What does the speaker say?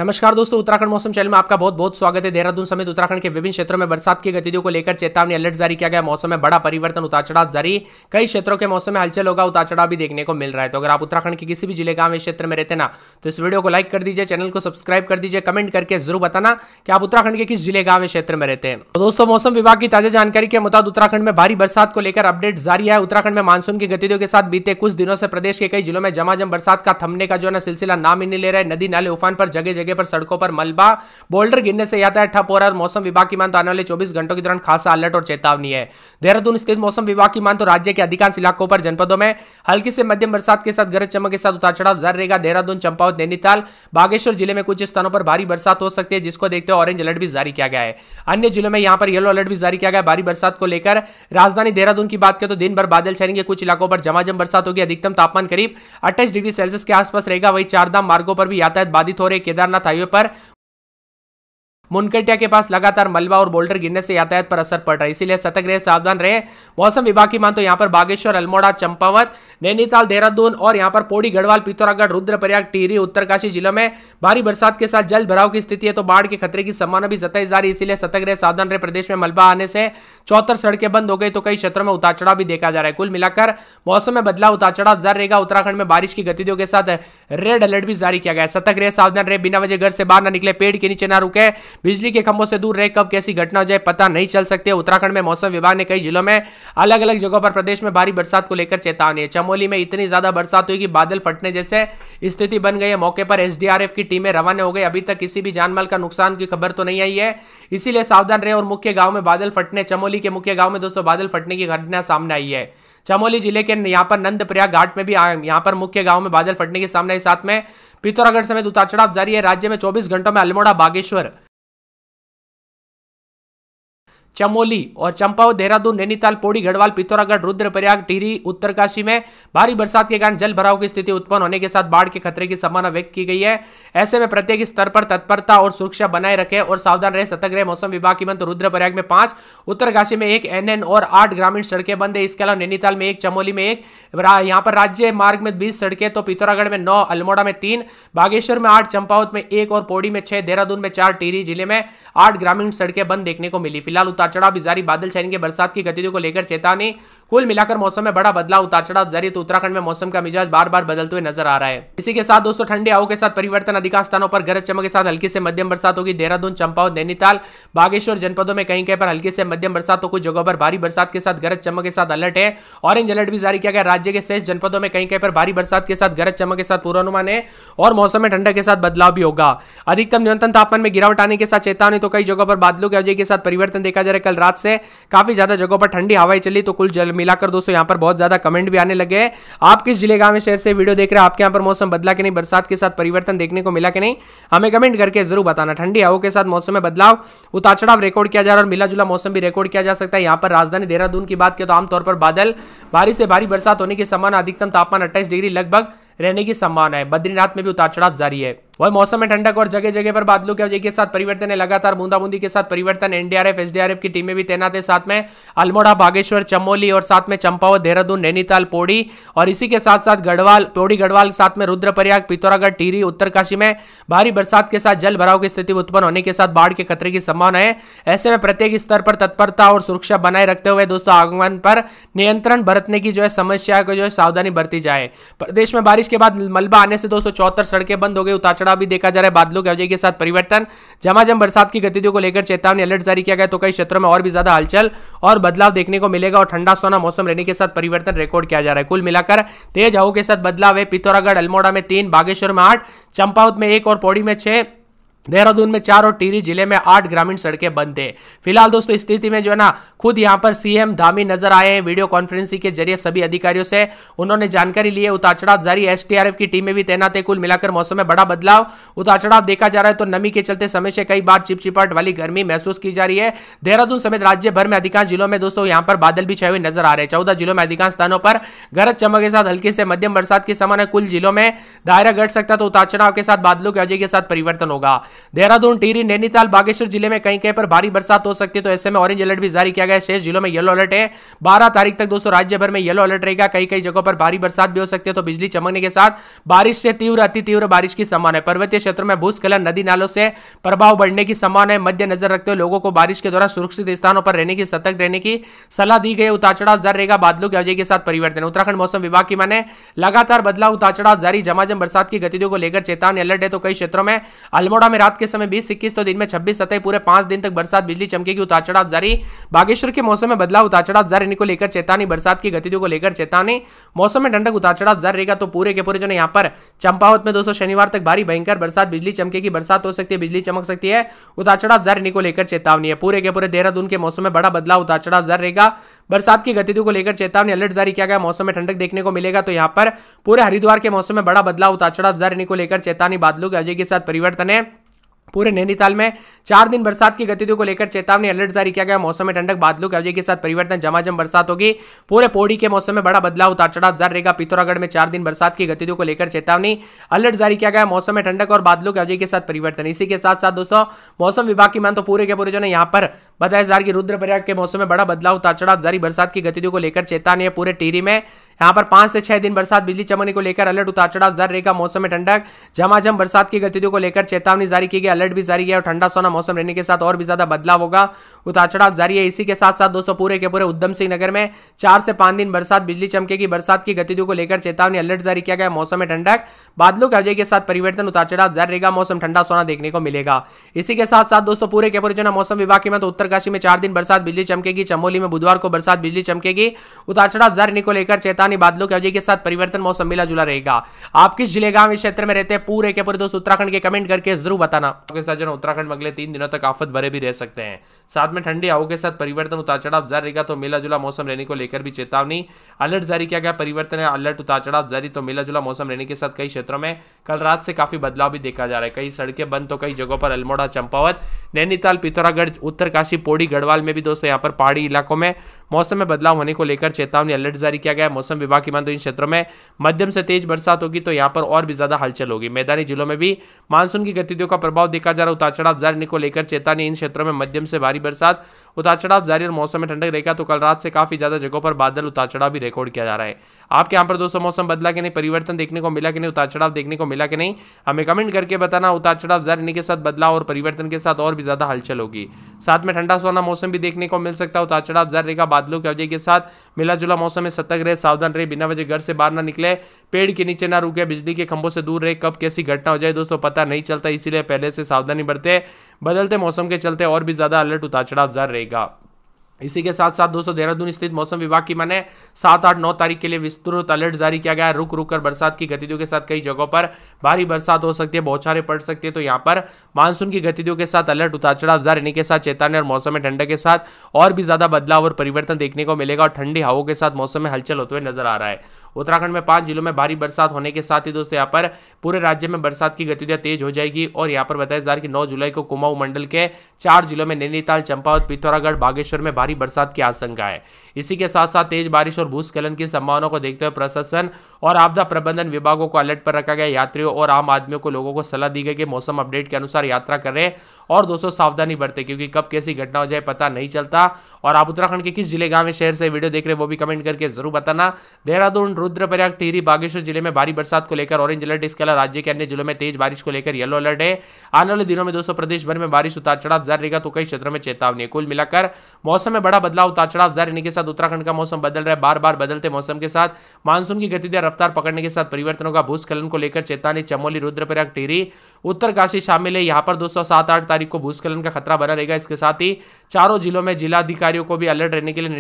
नमस्कार दोस्तों, उत्तराखंड मौसम चैनल में आपका बहुत बहुत स्वागत है। देहरादून समेत उत्तराखंड के विभिन्न क्षेत्रों में बरसात की गतिविधियों को लेकर चेतावनी अलर्ट जारी किया गया। मौसम में बड़ा परिवर्तन, उतार चढ़ाव जारी। कई क्षेत्रों के मौसम में हलचल होगा, उतार चढ़ाव भी देखने को मिल रहा है। तो अगर आप उत्तराखंड के किसी भी जिले, गांव या क्षेत्र में रहते ना, तो इस वीडियो को लाइक कर दीजिए, चैनल को सब्सक्राइब कर दीजिए, कमेंट करके जरूर बताना कि आप उत्तराखंड के किस जिले, गांव या क्षेत्र में रहते हैं। तो दोस्तों, मौसम विभाग की ताजा जानकारी के मुताबिक उत्तराखंड में भारी बरसात को लेकर अपडेट जारी है। उत्तराखंड में मानसून की गतिविधियों के साथ बीते कुछ दिनों से प्रदेश के कई जिलों में झमाझम बरसात का थमने का जो है सिलसिला नाम ही नहीं ले रहा है। नदी नाले उफान पर, जगह जगह पर सड़कों पर मलबा, बोल्डर गिरने से यातायात ठप हो रहा है। मौसम विभाग की मान तो आने वाले 24 घंटों के दौरान खासा अलर्ट और चेतावनी है। देहरादून स्थित मौसम विभाग की मान तो राज्य के अधिकांश इलाकों पर, जनपदों में हल्की से मध्यम बरसात के साथ गरज चमक के साथ उतार चढ़ाव जारी रहेगा। देहरादून, चंपावत, नैनीताल, बागेश्वर जिले में कुछ स्थानों पर भारी बरसात हो सकती है, जिसको देखते हुए ऑरेंज अलर्ट भी जारी किया गया है। अन्य जिलों में यहां पर येलो अलर्ट भी जारी किया गया है। भारी बरसात को लेकर राजधानी देहरादून की बात करें तो दिन भर बादल छाएंगे, कुछ इलाकों पर झमाझम बरसात होगी। अधिकतम तापमान करीब 28 डिग्री सेल्सियस के आसपास रहेगा। वहीं चारधाम मार्गों पर भी यातायात बाधित हो रहे। केदारनाथ हाईवे पर मुनकटिया के पास लगातार मलबा और बोल्डर गिरने से यातायात पर असर पड़ रहा है, इसीलिए सतर्क रहे, सावधान रहे। मौसम विभाग की मान तो यहां पर बागेश्वर, अल्मोड़ा, चंपावत, नैनीताल, देहरादून और यहां पर पौड़ी, गढ़वाल, पिथौरागढ़, रुद्रप्रयाग, टिहरी, उत्तरकाशी जिलों में भारी बरसात के साथ जल भराव की स्थिति है, तो बाढ़ के खतरे की संभावना भी जताई जा रही है, इसीलिए सतर्क रहे, सावधान रहे। प्रदेश में मलबा आने से 74 सड़कें बंद हो गई, तो कई क्षेत्रों में उतार चढ़ाव भी देखा जा रहा है। कुल मिलाकर मौसम में बदलाव, उतार चढ़ाव जारी रहेगा। उत्तराखंड में बारिश की गतिविधियों के साथ रेड अलर्ट भी जारी किया गया है। सतर्क रहे, सावधान रहे, बिना वजह घर से बाहर न निकले, पेड़ के नीचे न रुके, बिजली के खंभों दूर रहे, कब कैसी घटना हो जाए पता नहीं चल सकती है। उत्तराखंड में मौसम विभाग ने कई जिलों में अलग अलग जगहों पर प्रदेश में भारी बरसात को लेकर चेतावनी है। चमोली में इतनी ज्यादा बरसात हुई कि बादल फटने जैसे स्थिति बन गई है। मौके पर एसडीआरएफ की टीमें रवाना हो गई। अभी तक किसी भी जानमाल का नुकसान की खबर तो नहीं आई है, इसीलिए सावधान रहे। और मुख्य गांव में बादल फटने, चमोली के मुख्य गांव में दोस्तों बादल फटने की घटना सामने आई है। चमोली जिले के यहां पर नंदप्रयाग घाट में भी यहां पर मुख्य गांव में बादल फटने के सामने, साथ में पिथौरागढ़ समेत उतार चढ़ाव जारी है। राज्य में 24 घंटों में अल्मोड़ा, बागेश्वर, चमोली और चंपावत, देहरादून, नैनीताल, पौड़ी, गढ़वाल, पिथौरागढ़, रुद्रप्रयाग, टिहरी, उत्तरकाशी में भारी बरसात के कारण जल भराव की स्थिति उत्पन्न होने के साथ बाढ़ के खतरे की संभावना व्यक्त की गई है। ऐसे में प्रत्येक स्तर पर तत्परता और सुरक्षा बनाए रखें और सावधान रहे, सतर्क रहे। मौसम विभाग की मान तो रुद्रप्रयाग में 5, उत्तरकाशी में 1 NN और 8 ग्रामीण सड़कें बंद है। इसके अलावा नैनीताल में 1, चमोली में 1, यहाँ पर राज्य मार्ग में 20 सड़कें, तो पिथौरागढ़ में 9, अल्मोड़ा में 3, बागेश्वर में 8, चंपावत में 1 और पौड़ी में 6, देहरादून में 4, टिहरी जिले में 8 ग्रामीण सड़कें बंद देखने को मिली। फिलहाल उतार चढ़ाव भी जारी, बादल छाएंगे, बरसात की गतिविधियों को लेकर चेतावनी। कुल मिलाकर मौसम में बड़ा बदलाव, उतार चढ़ाव जारी। तो उत्तराखंड में मौसम का मिजाज बार बार बदलते हुए नजर आ रहा है। इसी के साथ दोस्तों ठंडी हवाओं के साथ परिवर्तन, अधिकांश स्थानों पर गरज चमक के साथ हल्की से मध्यम बरसात होगी। देहरादून, चंपावत, नैनीताल, बागेश्वर जनपदों में कहीं कहीं पर हल्की से मध्यम बरसात, तो कुछ जगहों पर भारी बरसात के साथ गरज चमक के साथ अलर्ट है। ऑरेंज अलर्ट भी जारी किया गया। राज्य के शेष जनपदों में कहीं कहीं पर भारी बरसात के साथ गरज चमक के साथ पूर्वानुमान है और मौसम में ठंडक के साथ बदलाव भी होगा। अधिकतम न्यूनतम तापमान में गिरावट आने के साथ चेतावनी, तो कई जगहों पर बादलों की वजह के साथ परिवर्तन देखा जा रहा है। कल रात से काफी ज्यादा जगहों पर ठंडी हवाएं चली, तो कुल जल मिलाकर दोस्तों यहां पर बहुत ज्यादा कमेंट भी आने लगे हैं। आप किस जिले, गांव में, शहर से वीडियो देख रहे हैं, आपके यहां पर मौसम बदला कि नहीं, बरसात के साथ परिवर्तन देखने को मिला कि नहीं, हमें कमेंट करके जरूर बताना। ठंडी हवाओं के साथ मौसम में बदलाव, उतार चढ़ाव रिकॉर्ड किया जा रहा है और मिला जुला मौसम भी रिकॉर्ड किया जा सकता है। यहां पर राजधानी देहरादून की बात करें तो आमतौर पर बादल, बारिश से भारी बरसात होने की संभावना, अधिकतम तापमान 28 डिग्री लगभग रहने की संभावना है। बद्रीनाथ में भी उतार चढ़ाव जारी है। वह मौसम में ठंडक और जगह जगह पर बादलों की वजह के साथ परिवर्तन है। लगातार बूंदाबूंदी के साथ परिवर्तन। एनडीआरएफ, एसडीआरएफ की टीमें भी तैनात है, साथ में अल्मोड़ा, बागेश्वर, चमोली और साथ में चंपावत, देहरादून, नैनीताल, पौड़ी और इसी के साथ साथ गढ़वाल, पौड़ी, गढ़वाल, साथ में रुद्रप्रयाग, पिथौरागढ़, टिहरी, उत्तरकाशी में भारी बरसात के साथ जल भराव की स्थिति उत्पन्न होने के साथ बाढ़ के खतरे की संभावना है। ऐसे में प्रत्येक स्तर पर तत्परता और सुरक्षा बनाए रखते हुए दोस्तों आगमन पर नियंत्रण बरतने की जो है समस्या को जो है सावधानी बरती जाए। प्रदेश में बारिश के बाद मलबा आने से 274 सड़कें बंद हो गई। उतार चढ़ाव भी देखा जा रहा है। बादलों की वजह के साथ परिवर्तन, झमाझम बरसात की गतिविधियों को लेकर चेतावनी अलर्ट जारी किया गया, तो कई क्षेत्रों में और भी ज्यादा हलचल और बदलाव देखने को मिलेगा और ठंडा सोना मौसम रहने के साथ परिवर्तन रिकॉर्ड किया जा रहा है। कुल मिलाकर तेज हवाओं के साथ बदलाव है। पिथौरागढ़, अल्मोड़ा में 3, बागेश्वर में 8, चंपावत में 1 और पौड़ी में 6, देहरादून में 4 और टिहरी जिले में 8 ग्रामीण सड़कें बंद है। फिलहाल दोस्तों स्थिति में जो है ना खुद यहां पर सीएम धामी नजर आए हैं। वीडियो कॉन्फ्रेंसिंग के जरिए सभी अधिकारियों से उन्होंने जानकारी ली है। उतार चढ़ाव जारी, एसडीआरएफ की टीमें भी तैनात है। कुल मिलाकर मौसम में बड़ा बदलाव, उतार चढ़ाव देखा जा रहा है। तो नमी के चलते समय से कई बार चिपचिपाहट वाली गर्मी महसूस की जा रही है। देहरादून समेत राज्य भर में अधिकांश जिलों में दोस्तों यहां पर बादल भी छाए हुए नजर आ रहे हैं। 14 जिलों में अधिकांश स्थानों पर गरज चमक के साथ हल्की से मध्यम बरसात की संभावना। कुल जिलों में दायरा घट सकता है, तो उतार चढ़ाव के साथ बादलों की वजह के साथ परिवर्तन होगा। देहरादून, टिहरी, नैनीताल, बागेश्वर जिले में कहीं कहीं पर भारी बरसात हो सकती है, तो ऐसे में ऑरेंज अलर्ट भी जारी किया गया है। शेष जिलों में येलो अलर्ट है। 12 तारीख तक दोस्तों राज्य भर में येलो अलर्ट रहेगा। कई कई जगहों पर भारी बरसात भी हो सकती है, तो बिजली चमकने के साथ बारिश से तीव्र अति तीव्र बारिश की संभावना है। पर्वतीय क्षेत्रों में भूस्खलन, नदी नालों से प्रभाव बढ़ने की संभावना है। मध्य नजर रखते हुए लोगों को बारिश के दौरान सुरक्षित स्थानों पर रहने की, सतर्क रहने की सलाह दी गई। उतार चढ़ाव जारी रहेगा, बादलों की आवाजाही के साथ परिवर्तन। उत्तराखंड मौसम विभाग की माने लगातार बदलाव, उतार चढ़ाव जारी, झमाझम बरसात की गतिविधियों को लेकर चेतावनी अलर्ट है। तो कई क्षेत्रों में अल्मोड़ा में रात के समय 20-21, तो दिन में 26-27 पूरे 5 दिन तक बरसात, बिजली चमकेगी, उतार चढ़ाव जारी। बागेश्वर के मौसम में बदलाव, उतार चढ़ाव जारी को लेकर चेतावनी, बरसात की गतिविधियों को लेकर चेतावनी। मौसम में ठंडक, उतार चढ़ाव जारी रहेगा। तो पूरे के पूरे जो यहाँ पर चंपावत में दोस्तों शनिवार तक भारी भयंकर बरसात, बिजली चमकेगी, बरसात हो सकती है, बिजली चमक सकती है, उतार चढ़ाव जारी को लेकर चेतावनी है। पूरे के पूरे देहरादून के मौसम में बड़ा बदलाव, उतार चढ़ाव जारी रहेगा। बरसात की गतिविधियों को लेकर चेतावनी अलर्ट जारी किया गया। मौसम में ठंडक देखने को मिलेगा। तो यहाँ पर पूरे हरिद्वार के मौसम में बड़ा बदलाव, उतार चढ़ाव जारी को लेकर चेतावनी, बादलों की आवाजाही के साथ परिवर्तन है। पूरे नैनीताल में 4 दिन बरसात की गतिविधियों को लेकर चेतावनी अलर्ट जारी किया गया। मौसम में ठंडक, बादलों की आवाजाही के साथ परिवर्तन, झमाझम बरसात होगी। पूरे पौड़ी के मौसम में बड़ा बदलाव, उतार चढ़ाव जारी रहेगा। पिथौरागढ़ में 4 दिन बरसात की गतिविधियों को लेकर चेतावनी अलर्ट जारी किया गया। मौसम में ठंडक और बादलों की आवाजाही के साथ परिवर्तन। इसी के साथ साथ दोस्तों मौसम विभाग की मान तो पूरे के पूरे जो है यहाँ पर बताया जा रहा है कि रुद्रप्रयाग के मौसम में बड़ा बदलाव, उतार चढ़ाव जारी, बरसात की गतिविधियों को लेकर चेतावनी है। पूरे टिहरी में यहाँ पर 5 से 6 दिन बरसात, बिजली चमकने को लेकर अलर्ट, उतार चढ़ाव जारी रहेगा। मौसम में ठंडक, झमाझम बरसात की गतिविधियों को लेकर चेतावनी जारी की गई, अलर्ट भी जारी किया। और ठंडा सोना मौसम रहने के साथ और भी ज्यादा बदलाव होगा, उतार चढ़ाव जारी है। इसी के साथ साथ दोस्तों पूरे के पूरे उधम सिंह नगर में 4 से 5 दिन बरसात, बिजली चमकेगी, बरसात की गतिविधियों को लेकर चेतावनी अलर्ट जारी किया गया। मौसम में ठंडक, बादलों की आवाजाही के साथ परिवर्तन, उतार चढ़ाव जारी रहेगा। मौसम ठंडा सोना देखने को मिलेगा। इसी के साथ साथ दोस्तों पूरे के पूरे जो मौसम विभाग की में तो उत्तरकाशी में 4 दिन बरसात, बिजली चमकेगी। चमोली में बुधवार को बरसात, बिजली चमकेगी, उतार चढ़ाव जारी को लेकर चेतावनी, बादलों की आवाजाही के साथ परिवर्तन। मौसम मिला जुला रहेगा। आप किस जिले गांव इस क्षेत्र में रहते हैं पूरे के पूरे दोस्तों उत्तराखंड के कमेंट करके जरूर बताना। आपके साथ जो उत्तराखंड में अगले 3 दिनों तक आफत भरे भी रह सकते हैं। साथ में ठंडी हवाओं के साथ परिवर्तन, उतार चढ़ाव जारी रहेगा। तो मिला जुला मौसम रहने को लेकर भी चेतावनी अलर्ट जारी किया गया। परिवर्तन है, अलर्ट, उतार चढ़ाव जारी। तो मिला जुला मौसम रहने के साथ कई क्षेत्रों में कल रात से काफी बदलाव भी देखा जा रहा है। कई सड़कें बंद, तो कई जगहों पर अल्मोड़ा, चंपावत, नैनीताल, पिथौरागढ़, उत्तरकाशी, पौड़ी, गढ़वाल में भी दोस्तों यहाँ पर पहाड़ी इलाकों में मौसम में बदलाव होने को लेकर चेतावनी अलर्ट जारी किया गया। मौसम विभाग की मान तो इन क्षेत्रों में मध्यम से तेज बरसात होगी, तो यहाँ पर और भी ज्यादा हलचल होगी। मैदानी जिलों में भी मानसून की गतिविधियों का प्रभाव देखा जा रहा है। उतार चढ़ाव जारी को लेकर चेतावनी, इन क्षेत्रों में मध्यम से भारी बरसात, उतार चढ़ाव जारी और मौसम में ठंडक रहेगा। तो कल रात से काफी ज्यादा जगहों पर बादल, उतार चढ़ाव भी रिकॉर्ड किया जा रहा है। आपके यहाँ पर दोस्तों मौसम बदला कि नहीं, परिवर्तन देखने को मिला कि नहीं, उतार चढ़ाव देखने को मिला कि नहीं, हमें कमेंट करके बताना। उतार चढ़ाव जारी के साथ बदलाव और परिवर्तन के साथ और भी ज्यादा हलचल होगी। साथ में ठंडा सोना मौसम भी देखने को मिल सकता है। उतार चढ़ाव जारी रहेगा, बादलों की आवाजाही के साथ मिला जुला मौसम में सतर्क रहे, सावधान रहे, बिना वजह घर से बाहर ना निकले, पेड़ के नीचे ना रुके, बिजली के खंभों से दूर रहे। कब कैसी घटना हो जाए दोस्तों पता नहीं चलता, इसीलिए पहले से सावधानी बरते। बदलते मौसम के चलते और भी ज्यादा अलर्ट, उतार चढ़ाव जारी रहेगा। इसी के साथ साथ दोस्तों देहरादून स्थित मौसम विभाग की माने 7, 8, 9 तारीख के लिए विस्तृत अलर्ट जारी किया गया है। रुक रुक कर बरसात की गतिविधियों के साथ कई जगहों पर भारी बरसात हो सकती है, बौछारें पड़ सकती है। तो यहाँ पर मानसून की गतिविधियों के साथ अलर्ट, उतार चढ़ाव जारी के साथ चेतावनी और मौसम में ठंडक के साथ और भी ज्यादा बदलाव और परिवर्तन देखने को मिलेगा। और ठंडी हवाओं के साथ मौसम में हलचल होते हुए नजर आ रहा है। उत्तराखंड में 5 जिलों में भारी बरसात होने के साथ ही दोस्तों यहाँ पर पूरे राज्य में बरसात की गतिविधियां तेज हो जाएगी। और यहाँ पर बताया जा रहा है कि 9 जुलाई को कुमाऊं मंडल के 4 जिलों में नैनीताल, चंपावत, पिथौरागढ़, बागेश्वर में भारी बरसात की आशंका है। इसी के साथ साथ तेज बारिश और भूस्खलन की संभावना को देखते हुए प्रशासन और आपदा प्रबंधन विभागों को अलर्ट पर रखा गया। यात्रियों और आम आदमियों को लोगों को सलाह दी गई कि मौसम अपडेट के अनुसार यात्रा करें और दोस्तों सावधानी बरतें, क्योंकि कब कैसी घटना हो जाए पता नहीं चलता। और आप उत्तराखंड के किस जिले, गांव, शहर से वीडियो देख रहे हैं वो भी कमेंट करके जरूर बताना। देहरादून, रुद्रप्रयाग, टिहरी, बागेश्वर जिले में भारी बरसात को लेकर ऑरेंज अलर्ट। इसके अलावा राज्य के अन्य जिलों में तेज बारिश को लेकर येलो अलर्ट है। आने वाले दिनों में दोस्तों प्रदेश भर में बारिश, उतार चढ़ाव जारी रहेगा। तो कई क्षेत्रों में चेतावनी है। कुल मिलाकर मौसम में बड़ा बदलाव, उतार चढ़ाव जारी रहने के साथ उत्तराखंड का मौसम बदल रहा है। बार बार बदलते मौसम के साथ मानसून की गतिविधियां रफ्तार पकड़ने के साथ परिवर्तनों का भूस्खलन को लेकर चेतावनी। चमोली, रुद्रप्रयाग, टिहरी, उत्तरकाशी शामिल है। यहाँ पर दोस्तों 7, 8 तारीख को भूस्खलन का खतरा बना रहेगा। इसके साथ ही चारों जिलों में जिलाधिकारियों को भी अलर्ट रहने के लिए